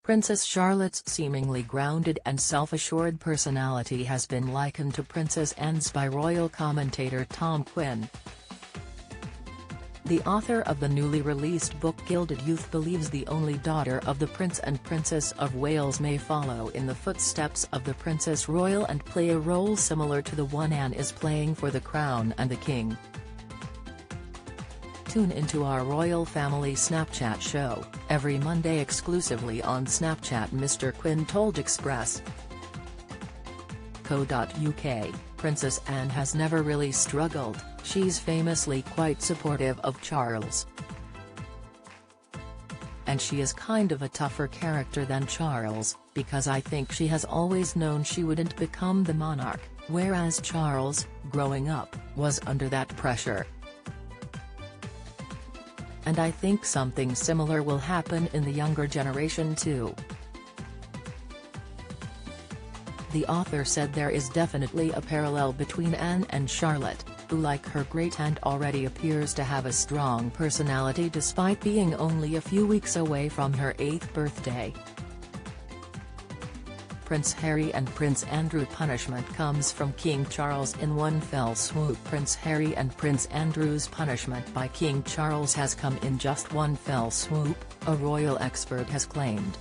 Princess Charlotte's seemingly grounded and self-assured personality has been likened to Princess Anne's by royal commentator Tom Quinn. The author of the newly released book Gilded Youth believes the only daughter of the Prince and Princess of Wales may follow in the footsteps of the Princess Royal and play a role similar to the one Anne is playing for The Crown and the King. Tune into our Royal Family Snapchat show, every Monday exclusively on Snapchat. Mr. Quinn told Express.co.uk, Princess Anne has never really struggled, she's famously quite supportive of Charles. And she is kind of a tougher character than Charles, because I think she has always known she wouldn't become the monarch, whereas Charles, growing up, was under that pressure. And I think something similar will happen in the younger generation too. The author said there is definitely a parallel between Anne and Charlotte, who like her great-aunt already appears to have a strong personality despite being only a few weeks away from her 8th birthday. Prince Harry and Prince Andrew punishment comes from King Charles in one fell swoop. Prince Harry and Prince Andrew's punishment by King Charles has come in just one fell swoop, a royal expert has claimed.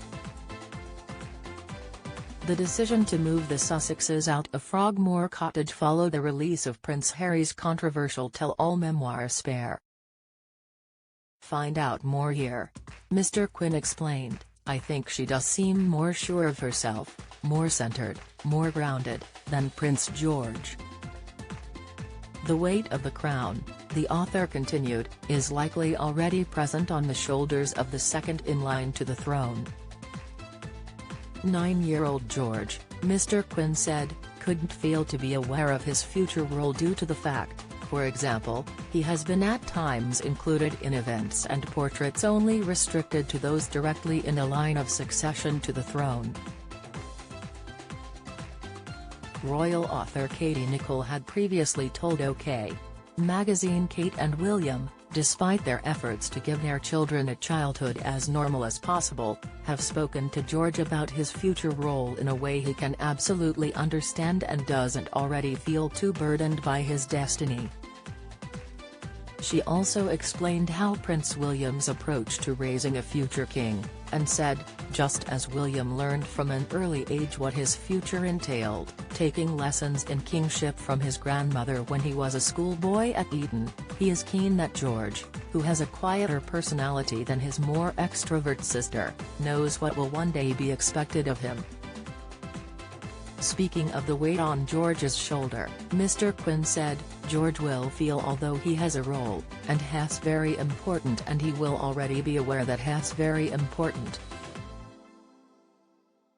The decision to move the Sussexes out of Frogmore Cottage followed the release of Prince Harry's controversial tell-all memoir Spare. Find out more here. Mr. Quinn explained, I think she does seem more sure of herself, more centered, more grounded, than Prince George. The weight of the crown, the author continued, is likely already present on the shoulders of the second in line to the throne. 9-year-old George, Mr. Quinn said, couldn't fail to be aware of his future role due to the fact, for example, he has been at times included in events and portraits only restricted to those directly in a line of succession to the throne. Royal author Katie Nicholl had previously told OK! Magazine Kate and William, despite their efforts to give their children a childhood as normal as possible, have spoken to George about his future role in a way he can absolutely understand and doesn't already feel too burdened by his destiny. She also explained how Prince William's approach to raising a future king, and said, just as William learned from an early age what his future entailed, taking lessons in kingship from his grandmother when he was a schoolboy at Eton, he is keen that George, who has a quieter personality than his more extrovert sister, knows what will one day be expected of him. Speaking of the weight on George's shoulder, Mr. Quinn said, George will feel although he has a role, and has very important and he will already be aware that has very important.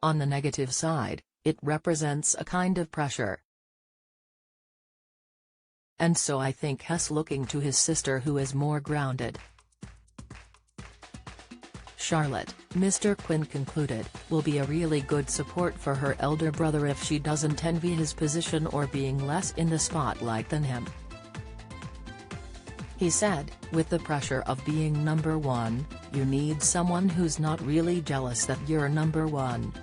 On the negative side, it represents a kind of pressure. And so I think Hess looking to his sister who is more grounded. Charlotte, Mr. Quinn concluded, will be a really good support for her elder brother if she doesn't envy his position or being less in the spotlight than him. He said, with the pressure of being number one, you need someone who's not really jealous that you're number one.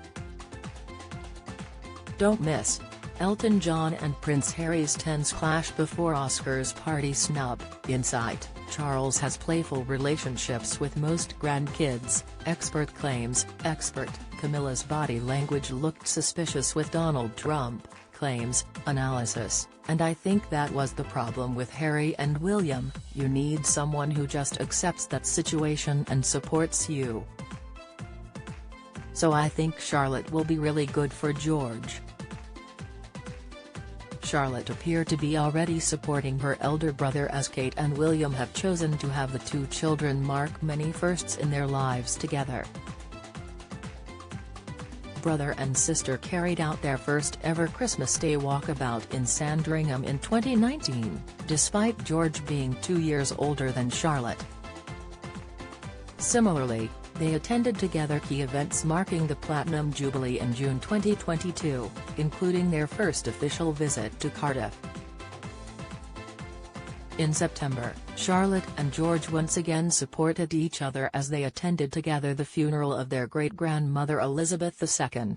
Don't miss. Elton John and Prince Harry's tense clash before Oscars party snub. Insight, Charles has playful relationships with most grandkids, expert claims. Expert, Camilla's body language looked suspicious with Donald Trump, claims. Analysis, and I think that was the problem with Harry and William, you need someone who just accepts that situation and supports you. So I think Charlotte will be really good for George. Charlotte appeared to be already supporting her elder brother as Kate and William have chosen to have the two children mark many firsts in their lives together. Brother and sister carried out their first ever Christmas Day walkabout in Sandringham in 2019, despite George being 2 years older than Charlotte. Similarly, they attended together key events marking the Platinum Jubilee in June 2022, including their first official visit to Cardiff. In September, Charlotte and George once again supported each other as they attended together the funeral of their great-grandmother Elizabeth II.